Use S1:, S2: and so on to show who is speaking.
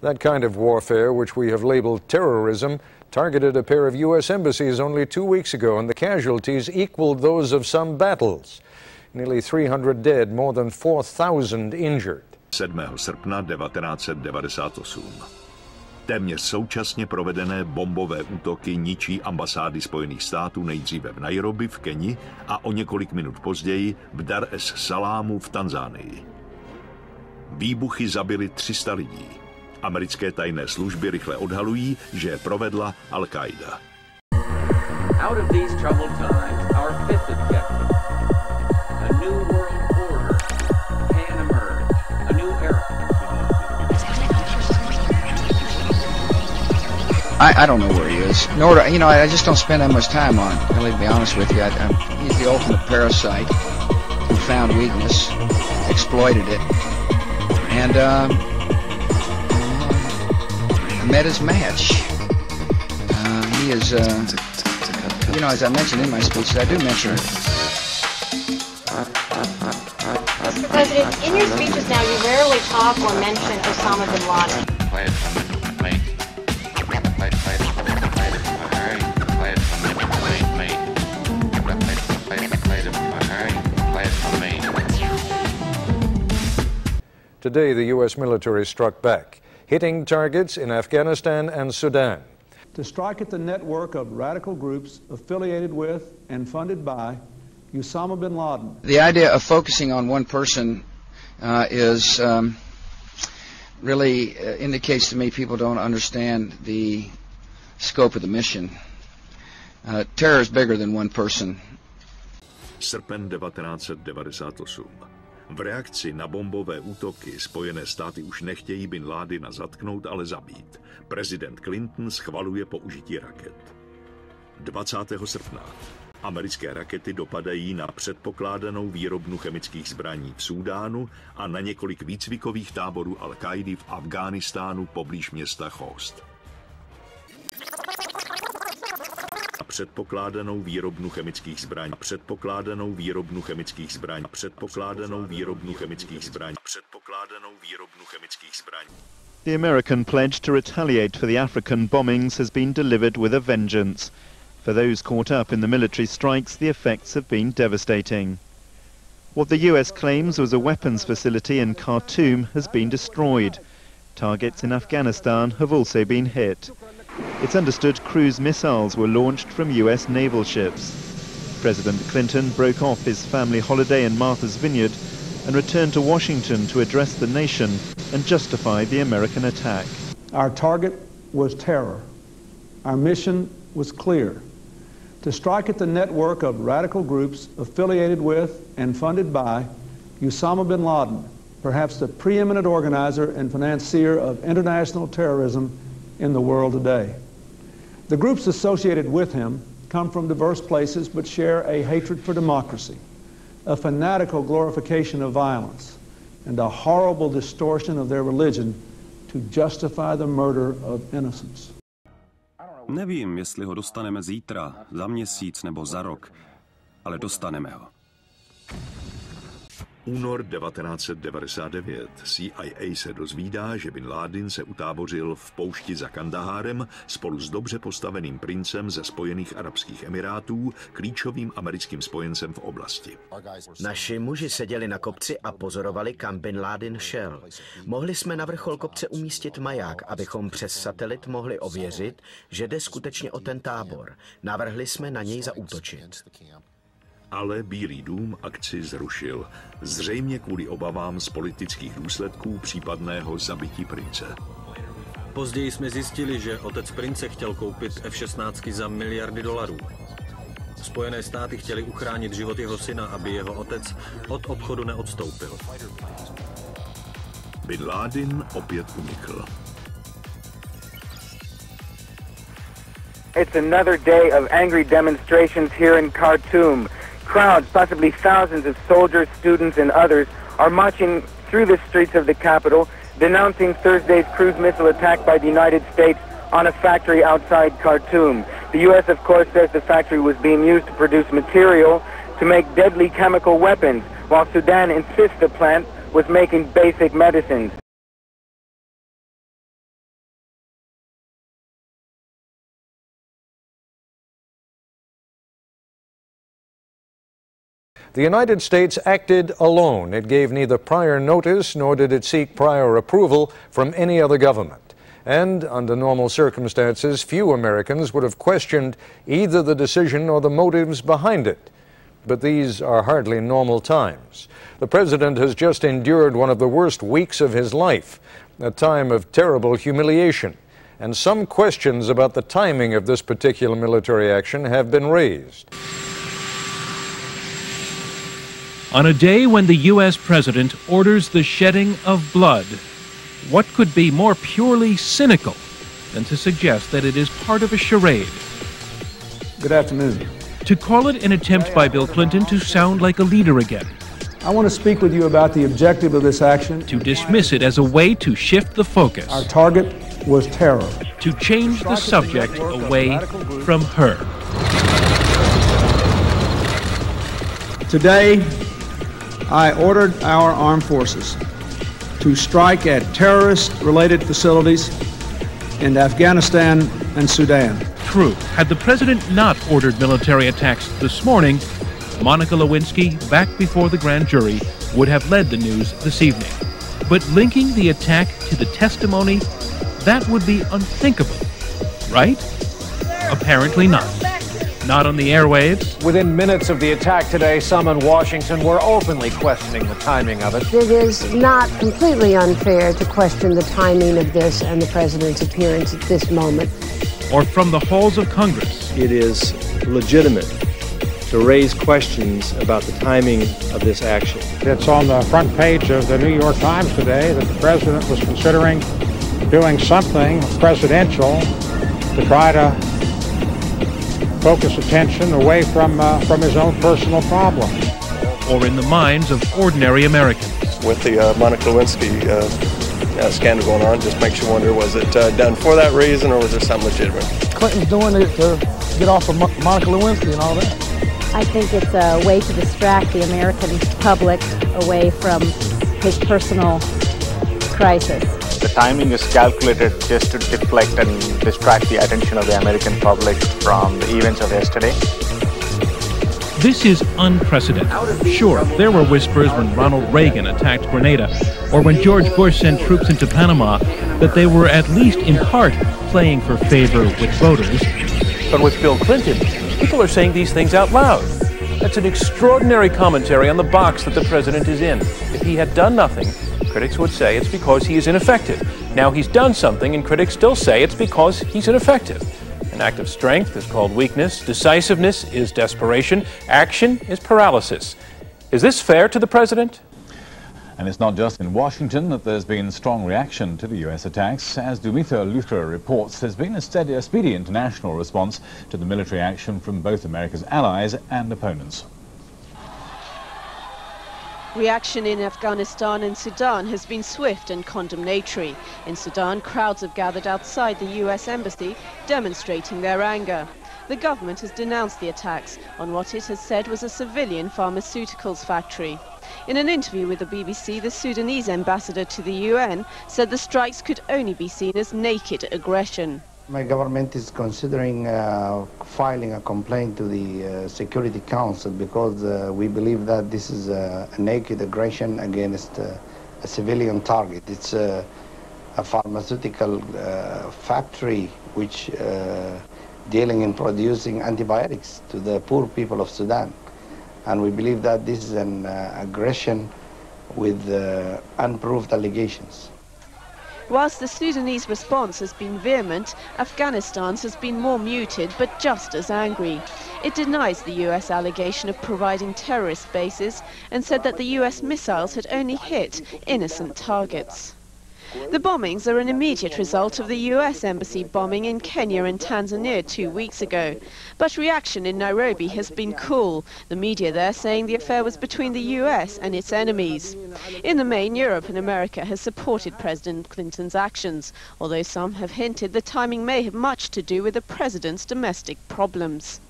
S1: That kind of warfare, which we have labeled terrorism, targeted a pair of U.S. embassies only 2 weeks ago, and the casualties equaled those of some battles. Nearly 300 dead, more than 4,000 injured.
S2: 7. srpna 1998. Téměř současně provedené bombové útoky ničí ambasády Spojených států nejdříve v Nairobi v Keni a o několik minut později v Dar es Salámu v Tanzánii. Výbuchy zabily 300 lidí. Americké tajné služby rychle odhalují, že je provedla Al-Qaida.
S3: Out of these troubled times, our fifth objective, a new world order can emerge, a new era.
S4: I don't know where he is. Nor, you know, I just don't spend that much time on him, really, to be honest with you. He's the ultimate parasite who found weakness, exploited it, and met his match. He is, you know, as I mentioned in my speech, I do mention it.
S5: Mr. President, in your speeches now, you rarely talk or mention Osama bin Laden.
S1: Today, the U.S. military struck back, hitting targets in Afghanistan and Súdán.
S6: To strike at the network of radical groups affiliated with and funded by Osama bin Laden.
S4: The idea of focusing on one person is really indicates to me people don't understand the scope of the mission. Terror is bigger than one person.
S2: Srpen 1998. V reakci na bombové útoky Spojené státy už nechtějí Bin Ládina zatknout, ale zabít. Prezident Clinton schvaluje použití raket. 20. srpna. Americké rakety dopadají na předpokládanou výrobnu chemických zbraní v Súdánu a na několik výcvikových táborů Al-Káidy v Afghánistánu poblíž města Khost. Předpokládanou výrobnu chemických zbraní. Předpokládanou výrobnu chemických zbraní. Předpokládanou výrobnu chemických zbraní. Předpokládanou výrobnu chemických zbraní.
S7: The American pledge to retaliate for the African bombings has been delivered with a vengeance. For those caught up in the military strikes, the effects have been devastating. What the US claims was a weapons facility in Khartoum has been destroyed. Targets in Afghanistan have also been hit. It's understood cruise missiles were launched from US naval ships. President Clinton broke off his family holiday in Martha's Vineyard and returned to Washington to address the nation and justify the American attack.
S6: Our target was terror. Our mission was clear: to strike at the network of radical groups affiliated with and funded by Osama bin Laden, perhaps the preeminent organizer and financier of international terrorism in the world today. The groups associated with him come from diverse places but share a hatred for democracy, a fanatical glorification of violence, and a horrible distortion of their religion to justify the murder of innocents.
S8: Nevím, jestli ho dostaneme zítra, za měsíc nebo za rok, ale dostaneme ho.
S2: Únor 1999. CIA se dozvídá, že Bin Ládin se utábořil v poušti za Kandahárem spolu s dobře postaveným princem ze Spojených arabských emirátů, klíčovým americkým spojencem v oblasti.
S9: Naši muži seděli na kopci a pozorovali, kam Bin Ládin šel. Mohli jsme na vrchol kopce umístit maják, abychom přes satelit mohli ověřit, že jde skutečně o ten tábor. Navrhli jsme na něj zaútočit.
S2: Ale Bílý dům akci zrušil, zřejmě kvůli obavám z politických důsledků případného zabití prince.
S10: Později jsme zjistili, že otec prince chtěl koupit F-16 za miliardy dolarů. Spojené státy chtěli uchránit život jeho syna, aby jeho otec od obchodu neodstoupil.
S2: Bin Ládin opět unikl.
S11: It's another day of angry demonstrations here in Khartoum. Crowds, possibly thousands of soldiers, students, and others, are marching through the streets of the capital, denouncing Thursday's cruise missile attack by the United States on a factory outside Khartoum. The U.S., of course, says the factory was being used to produce material to make deadly chemical weapons, while Sudan insists the plant was making basic medicines.
S1: The United States acted alone. It gave neither prior notice nor did it seek prior approval from any other government. And under normal circumstances, few Americans would have questioned either the decision or the motives behind it. But these are hardly normal times. The president has just endured one of the worst weeks of his life, a time of terrible humiliation. And some questions about the timing of this particular military action have been raised.
S12: On a day when the U.S. president orders the shedding of blood, what could be more purely cynical than to suggest that it is part of a charade?
S6: Good afternoon.
S12: To call it an attempt by Bill Clinton to sound like a leader again.
S6: I want to speak with you about the objective of this action.
S12: To dismiss it as a way to shift the focus.
S6: Our target was terror.
S12: To change the subject away from her.
S6: Today, I ordered our armed forces to strike at terrorist-related facilities in Afghanistan and Sudan.
S12: True, had the president not ordered military attacks this morning, Monica Lewinsky, back before the grand jury, would have led the news this evening. But linking the attack to the testimony, that would be unthinkable, right? Apparently not. Not on the airwaves.
S13: Within minutes of the attack today, some in Washington were openly questioning the timing of it.
S14: It is not completely unfair to question the timing of this and the president's appearance at this moment.
S12: Or from the halls of Congress.
S15: It is legitimate to raise questions about the timing of this action.
S16: It's on the front page of the New York Times today that the president was considering doing something presidential to try to focus attention away from his own personal problem.
S12: Or in the minds of ordinary Americans.
S15: With the Monica Lewinsky scandal going on, just makes you wonder, was it done for that reason or was there something legitimate?
S17: Clinton's doing it to get off of Monica Lewinsky and all that.
S18: I think it's a way to distract the American public away from his personal crisis.
S19: The timing is calculated just to deflect and distract the attention of the American public from the events of yesterday.
S12: This is unprecedented. Sure, there were whispers when Ronald Reagan attacked Grenada, or when George Bush sent troops into Panama, that they were at least in part playing for favor with voters.
S20: But with Bill Clinton, people are saying these things out loud. That's an extraordinary commentary on the box that the president is in. If he had done nothing, critics would say it's because he is ineffective. Now he's done something and critics still say it's because he's ineffective. An act of strength is called weakness, decisiveness is desperation, action is paralysis. Is this fair to the president?
S21: And it's not just in Washington that there's been strong reaction to the U.S. attacks. As Dumitha Lutra reports, there's been a speedy international response to the military action from both America's allies and opponents.
S22: Reaction in Afghanistan and Sudan has been swift and condemnatory. In Sudan, crowds have gathered outside the U.S. embassy, demonstrating their anger. The government has denounced the attacks on what it has said was a civilian pharmaceuticals factory. In an interview with the BBC, the Sudanese ambassador to the UN said the strikes could only be seen as naked aggression.
S23: My government is considering filing a complaint to the Security Council because we believe that this is a naked aggression against a civilian target. It's a pharmaceutical factory which dealing in producing antibiotics to the poor people of Sudan. And we believe that this is an aggression with unproved allegations.
S22: Whilst the Sudanese response has been vehement, Afghanistan's has been more muted but just as angry. It denies the US allegation of providing terrorist bases and said that the US missiles had only hit innocent targets. The bombings are an immediate result of the US embassy bombing in Kenya and Tanzania 2 weeks ago. But reaction in Nairobi has been cool, the media there saying the affair was between the US and its enemies. In the main, Europe and America has supported President Clinton's actions, although some have hinted the timing may have much to do with the president's domestic problems.